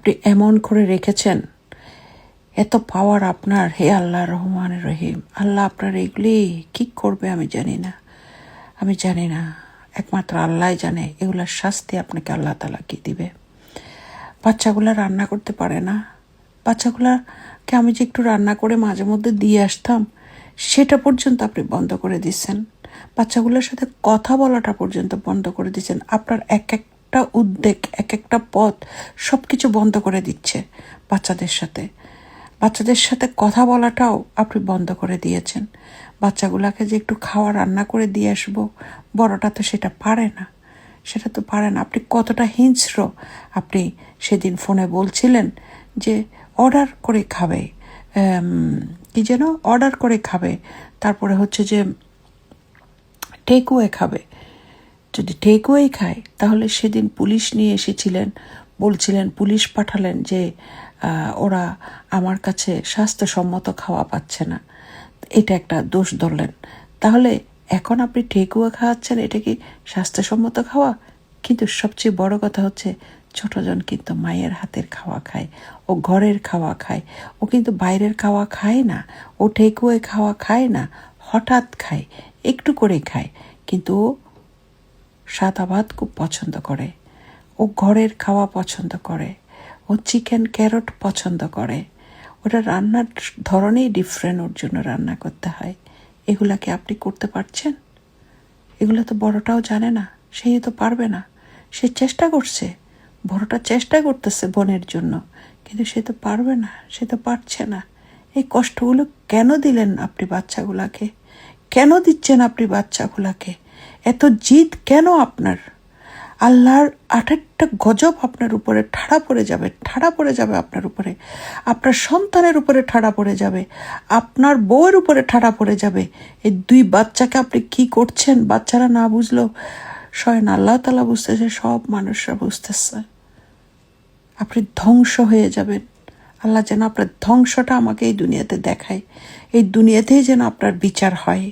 আপনি এমন করে রেখেছেন, এত পাওয়ার আপনার। হে আল্লাহ রহমান রহিম, আল্লাহ আপনার এগুলি কী করবে আমি জানি না, একমাত্র আল্লাহ জানে এগুলার শাস্তি আপনাকে আল্লাহ তাআলা কি দিবে। বাচ্চাগুলা রান্না করতে পারে না, বাচ্চাগুলাকে আমি যে একটু রান্না করে মাঝে মধ্যে দিয়ে আসতাম সেটা পর্যন্ত আপনি বন্ধ করে দিচ্ছেন। বাচ্চাগুলোর সাথে কথা বলাটা পর্যন্ত বন্ধ করে দিচ্ছেন। আপনার এক একটা উদ্বেগ, এক একটা পথ সব কিছু বন্ধ করে দিচ্ছে। বাচ্চাদের সাথে কথা বলাটাও আপনি বন্ধ করে দিয়েছেন। বাচ্চাগুলাকে যে একটু খাওয়া রান্না করে দিয়ে আসবো, বড়টা তো সেটা পারে না। আপনি কতটা হিংস্র। আপনি সেদিন ফোনে বলছিলেন যে অর্ডার করে খাবে, অর্ডার করে খাবে, তারপরে হচ্ছে যে টেকওয়ে খাবে। যদি টেকওয়ে খায় তাহলে সেদিন পুলিশ নিয়ে এসেছিলেন, বলছিলেন, পুলিশ পাঠালেন যে ওরা আমার কাছে স্বাস্থ্যসম্মত খাওয়া পাচ্ছে না, এটা একটা দোষ ধরলেন। তাহলে এখন আপনি টেকওয়ে খাওয়াচ্ছেন, এটা কি স্বাস্থ্যসম্মত খাওয়া? কিন্তু সবচেয়ে বড় কথা হচ্ছে ছোটজন কিন্তু মায়ের হাতের খাওয়া খায়, ও ঘরের খাওয়া খায়, ও কিন্তু বাইরের খাওয়া খায় না, ও টেকওয়ে খাওয়া খায় না, হঠাৎ খায়, একটু করে খায়, কিন্তু ও সাদা ভাত খুব পছন্দ করে, ও ঘরের খাওয়া পছন্দ করে, ও চিকেন ক্যারট পছন্দ করে। ওটা রান্নার ধরনেই ডিফারেন্ট, ওর জন্য রান্না করতে হয়। এগুলাকে আপনি করতে পারছেন? এগুলো তো বড়টাও জানে না, সেই তো পারবে না। সে চেষ্টা করছে, বড়টা চেষ্টা করতেছে বোনের জন্য, কিন্তু সে তো পারবে না, সে তো পারছে না। এই কষ্টগুলো কেন দিলেন আপনি বাচ্চাগুলাকে? কেন দিচ্ছেন আপনি বাচ্চাগুলাকে? এত জিদ কেন আপনার? আল্লাহর 8টা গজব আপনার উপরে ঠাড়া পড়ে যাবে আপনার উপরে, আপনার সন্তানের উপরে ঠাড়া পড়ে যাবে, আপনার বউয়ের উপরে ঠাড়া পড়ে যাবে। এই 2 বাচ্চাকে আপনি কি করছেন? বাচ্চারা না বুঝলেও স্বয়ং আল্লাহ তাআলা বুঝতেছে, সব মানুষরা বুঝতেছে। আপনি ধ্বংস হয়ে যাবেন। আল্লাহ যেন আপনার ধ্বংসটা আমাকে এই দুনিয়াতে দেখায়, এই দুনিয়াতেই যেন আপনার বিচার হয়।